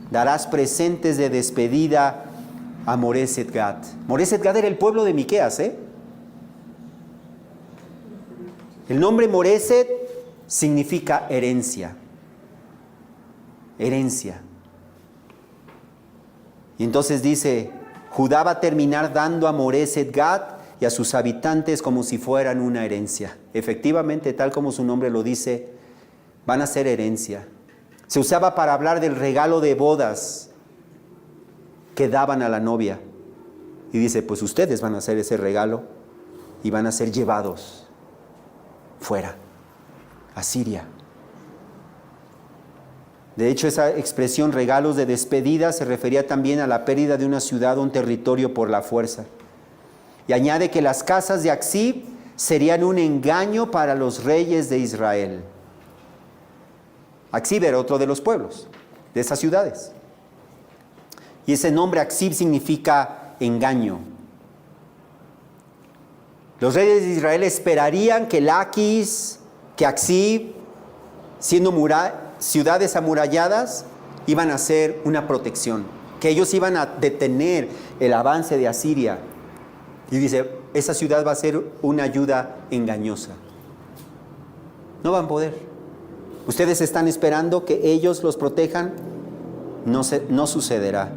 darás presentes de despedida a Moreset Gat. Moreset Gat era el pueblo de Miqueas, El nombre Moreset significa herencia. Herencia. Y entonces dice, Judá va a terminar dando a Moreset Gat y a sus habitantes como si fueran una herencia. Efectivamente, tal como su nombre lo dice, van a ser herencia. Se usaba para hablar del regalo de bodas que daban a la novia. Y dice, pues ustedes van a hacer ese regalo y van a ser llevados fuera, a Siria. De hecho, esa expresión regalos de despedida se refería también a la pérdida de una ciudad o un territorio por la fuerza. Y añade que las casas de Aksib serían un engaño para los reyes de Israel. Aksib era otro de los pueblos, de esas ciudades. Y ese nombre Aksib significa engaño. Los reyes de Israel esperarían que Laquis, que Aksib, siendo ciudades amuralladas, iban a ser una protección, que ellos iban a detener el avance de Asiria. Y dice, esa ciudad va a ser una ayuda engañosa. No van a poder. Ustedes están esperando que ellos los protejan. No sucederá.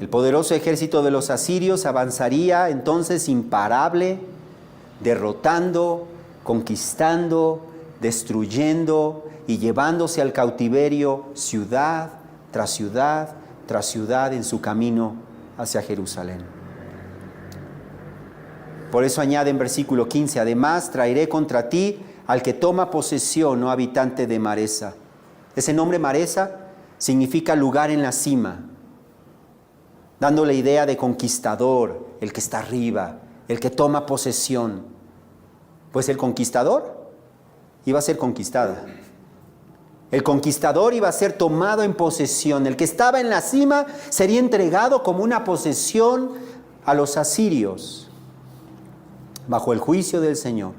El poderoso ejército de los asirios avanzaría entonces imparable, derrotando, conquistando, destruyendo y llevándose al cautiverio ciudad tras ciudad tras ciudad en su camino hacia Jerusalén. Por eso añade en versículo 15, además traeré contra ti al que toma posesión, habitante de Maresa. Ese nombre Maresa significa lugar en la cima, dando la idea de conquistador, el que está arriba, el que toma posesión. Pues el conquistador iba a ser conquistada. El conquistador iba a ser tomado en posesión. El que estaba en la cima sería entregado como una posesión a los asirios, bajo el juicio del Señor.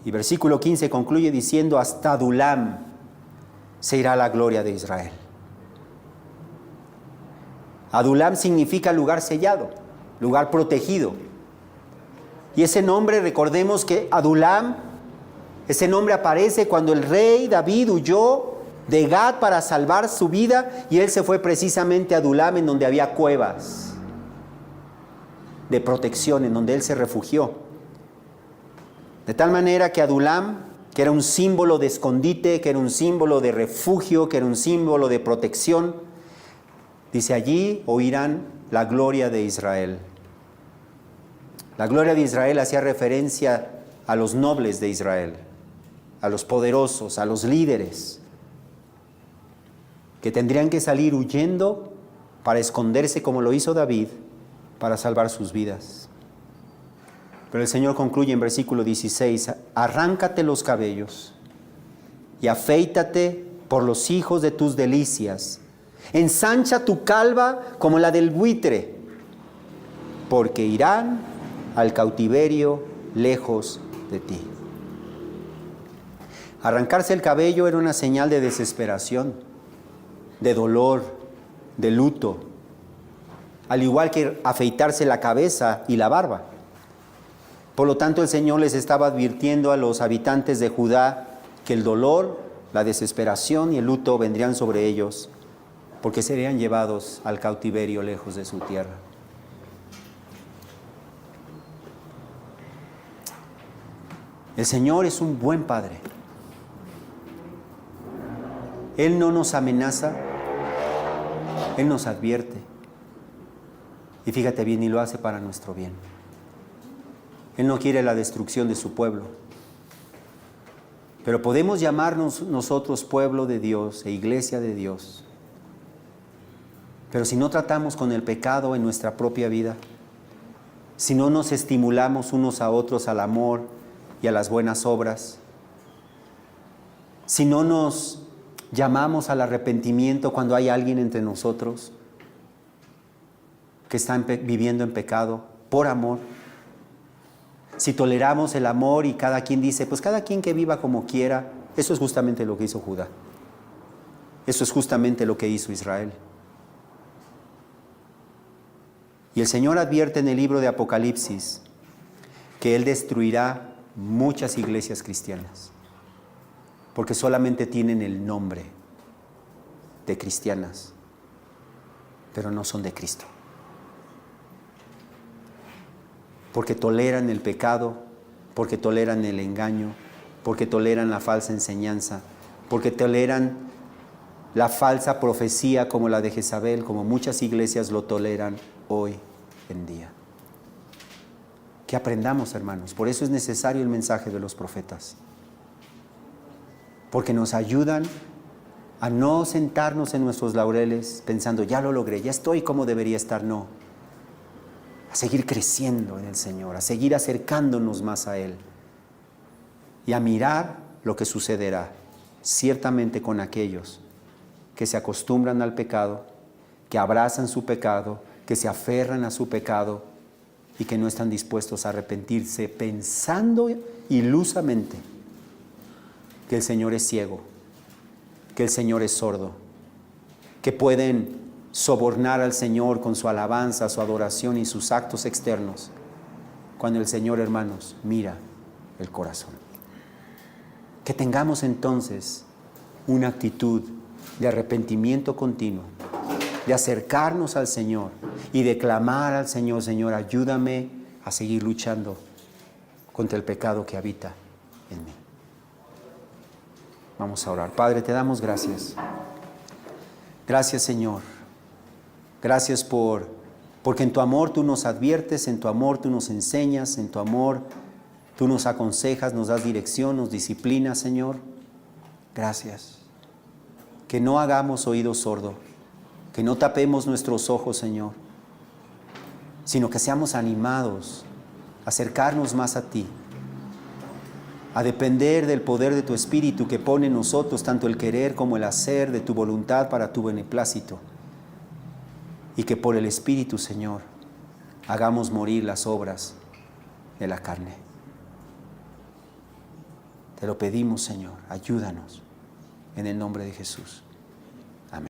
Y versículo 15 concluye diciendo, hasta Adulam se irá la gloria de Israel. Adulam significa lugar sellado, lugar protegido. Y ese nombre, recordemos que Adulam, ese nombre aparece cuando el rey David huyó de Gat para salvar su vida, y él se fue precisamente a Adulam, en donde había cuevas de protección, en donde él se refugió. De tal manera que Adulam, que era un símbolo de escondite, que era un símbolo de refugio, que era un símbolo de protección, dice, allí oirán la gloria de Israel. La gloria de Israel hacía referencia a los nobles de Israel, a los poderosos, a los líderes, que tendrían que salir huyendo para esconderse como lo hizo David, para salvar sus vidas. Pero el Señor concluye en versículo 16, arráncate los cabellos y afeítate por los hijos de tus delicias. Ensancha tu calva como la del buitre, porque irán al cautiverio lejos de ti. Arrancarse el cabello era una señal de desesperación, de dolor, de luto, al igual que afeitarse la cabeza y la barba. Por lo tanto, el Señor les estaba advirtiendo a los habitantes de Judá que el dolor, la desesperación y el luto vendrían sobre ellos, porque serían llevados al cautiverio lejos de su tierra. El Señor es un buen Padre. Él no nos amenaza, Él nos advierte. Y fíjate bien, y lo hace para nuestro bien. Él no quiere la destrucción de su pueblo. Pero podemos llamarnos nosotros pueblo de Dios e iglesia de Dios. Pero si no tratamos con el pecado en nuestra propia vida, si no nos estimulamos unos a otros al amor y a las buenas obras, si no nos llamamos al arrepentimiento cuando hay alguien entre nosotros que está viviendo en pecado por amor, si toleramos el amor y cada quien dice, pues cada quien que viva como quiera, eso es justamente lo que hizo Judá. Eso es justamente lo que hizo Israel. Y el Señor advierte en el libro de Apocalipsis que Él destruirá muchas iglesias cristianas, porque solamente tienen el nombre de cristianas, pero no son de Cristo. Porque toleran el pecado, porque toleran el engaño, porque toleran la falsa enseñanza, porque toleran la falsa profecía como la de Jezabel, como muchas iglesias lo toleran hoy en día. Que aprendamos, hermanos. Por eso es necesario el mensaje de los profetas. Porque nos ayudan a no sentarnos en nuestros laureles pensando, ya lo logré, ya estoy como debería estar. No. A seguir creciendo en el Señor, a seguir acercándonos más a Él y a mirar lo que sucederá ciertamente con aquellos que se acostumbran al pecado, que abrazan su pecado, que se aferran a su pecado y que no están dispuestos a arrepentirse pensando ilusamente que el Señor es ciego, que el Señor es sordo, que pueden sobornar al Señor con su alabanza, su adoración y sus actos externos, cuando el Señor, hermanos, mira el corazón. Que tengamos entonces una actitud de arrepentimiento continuo, de acercarnos al Señor y de clamar al Señor: Señor, ayúdame a seguir luchando contra el pecado que habita en mí. Vamos a orar. Padre, te damos gracias. Gracias, Señor. Gracias porque en tu amor tú nos adviertes, en tu amor tú nos enseñas, en tu amor tú nos aconsejas, nos das dirección, nos disciplinas, Señor. Gracias. Que no hagamos oído sordo, que no tapemos nuestros ojos, Señor, sino que seamos animados a acercarnos más a ti, a depender del poder de tu Espíritu que pone en nosotros tanto el querer como el hacer de tu voluntad para tu beneplácito, y que por el Espíritu, Señor, hagamos morir las obras de la carne. Te lo pedimos, Señor, ayúdanos en el nombre de Jesús.